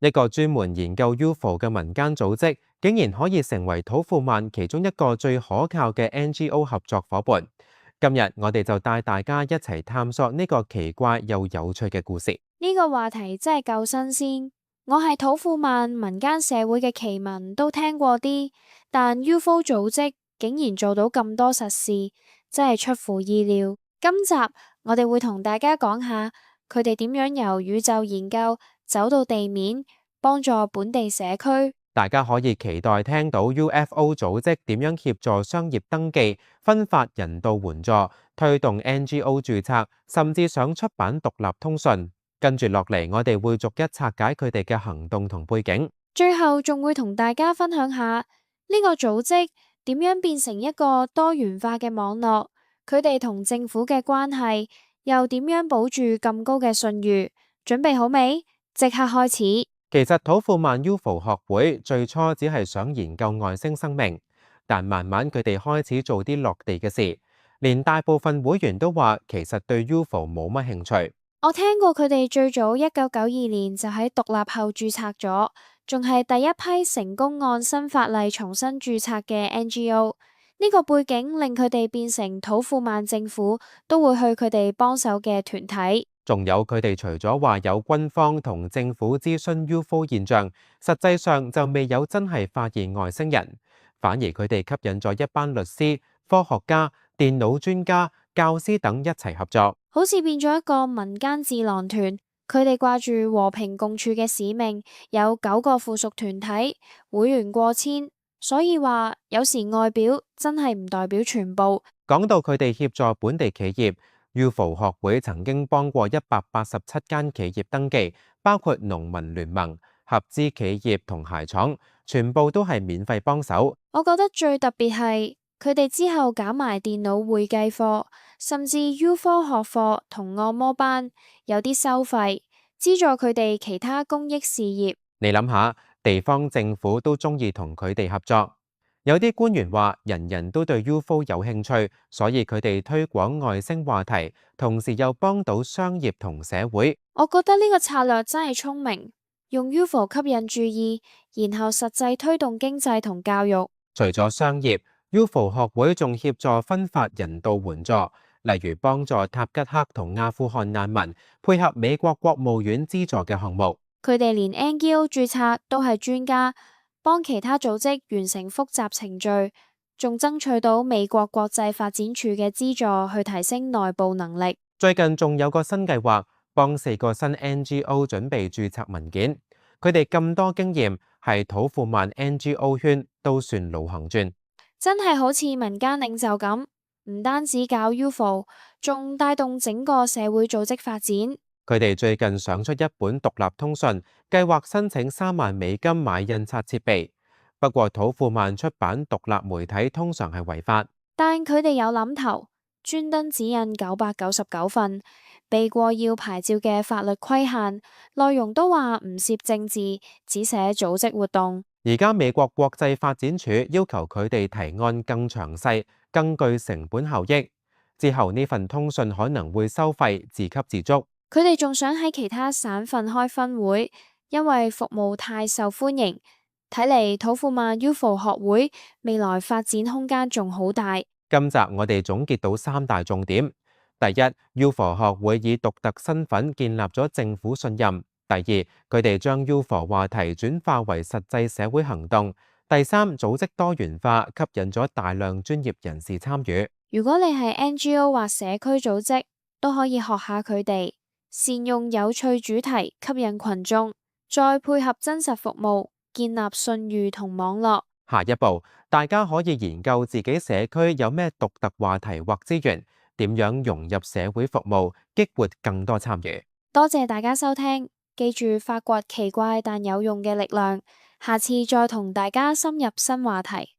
一個專門研究 UFO 嘅民間組織，竟然可以成為土庫曼其中一個最可靠嘅 NGO 合作夥伴。今日我哋就帶大家一齊探索呢個奇怪又有趣嘅故事。呢個話題真係夠新鮮。我係土庫曼民間社會嘅奇聞都聽過啲，但 UFO 組織竟然做到咁多實事，真係出乎意料。今集我哋會同大家講下佢哋點樣由宇宙研究走到地面，幫助本地社區。大家可以期待聽到 UFO 組織點樣協助商業登記、分發人道援助、推動 NGO 註冊，甚至想出版獨立通訊。跟住落嚟，我哋會逐一拆解佢哋嘅行動同背景。最後仲會同大家分享下呢個組織點樣變成一個多元化嘅網絡，佢哋同政府嘅關係又點樣保住咁高嘅信譽。準備好未？即刻開始。其實土庫曼 UFO 學會最初只係想研究外星生命，但慢慢佢哋開始做啲落地嘅事，連大部分會員都話其實對 UFO 冇乜興趣。我聽過佢哋最早1992年就喺獨立後註冊咗，仲係第一批成功按新法例重新註冊嘅 NGO。呢個背景令佢哋變成土庫曼政府都會去佢哋幫手嘅團體。仲有佢哋除咗話有軍方同政府諮詢 UFO 現象，實際上就未有真係發現外星人，反而佢哋吸引咗一班律師、科學家、電腦專家、教師等一齊合作，好似變咗一個民間智囊團。佢哋掛住和平共處嘅使命，有9個附屬團體，會員過千，所以話有時外表真係唔代表全部。講到佢哋協助本地企業，UFO 學會曾經幫過187間企業登記，包括農民聯盟、合資企業同鞋廠，全部都係免費幫手。我覺得最特別係佢哋之後搞埋電腦會計課，甚至 UFO 學課同按摩班，有啲收費，資助佢哋其他公益事業。你諗下，地方政府都中意同佢哋合作。有啲官員話，人人都對 UFO 有興趣，所以佢哋推廣外星話題，同時又幫到商業同社會。我覺得呢個策略真係聰明，用 UFO 吸引注意，然後實際推動經濟同教育。除咗商業，UFO 學會仲協助分發人道援助，例如幫助塔吉克同阿富汗難民，配合美國國務院資助嘅項目。佢哋連 NGO 註冊都係專家，幫其他組織完成複雜程序，仲爭取到美國國際發展署嘅資助去提升內部能力。最近仲有個新計劃，幫4個新 NGO 準備註冊文件。佢哋咁多經驗，係土庫曼 NGO 圈都算老行尊。真係好似民間領袖咁，唔單止搞 UFO， 仲帶動整個社會組織發展。佢哋最近想出一本獨立通訊，計劃申請3萬美金買印刷設備。不過土庫曼出版獨立媒體通常係違法，但佢哋有諗頭，專登指印999份，避過要牌照嘅法律規限，內容都話唔涉政治，只寫組織活動。而家美國國際發展署要求佢哋提案更詳細、更具成本效益。之後呢份通訊可能會收費，自給自足。佢哋仲想喺其他省份開分會，因為服務太受歡迎。睇嚟土庫曼 UFO 學會未來發展空間仲好大。今集我哋總結到3大重點：第一，UFO 學會以獨特身份建立咗政府信任；第二，佢哋將 UFO 話題轉化為實際社會行動；第三，組織多元化，吸引咗大量專業人士參與。如果你係 NGO 或社區組織，都可以學下佢哋。善用有趣主題吸引群眾，再配合真實服務，建立信譽同網絡。下一步，大家可以研究自己社區有咩獨特話題或資源，點樣融入社會服務，激活更多參與。多謝大家收聽，記住發掘奇怪但有用嘅力量，下次再同大家深入新話題。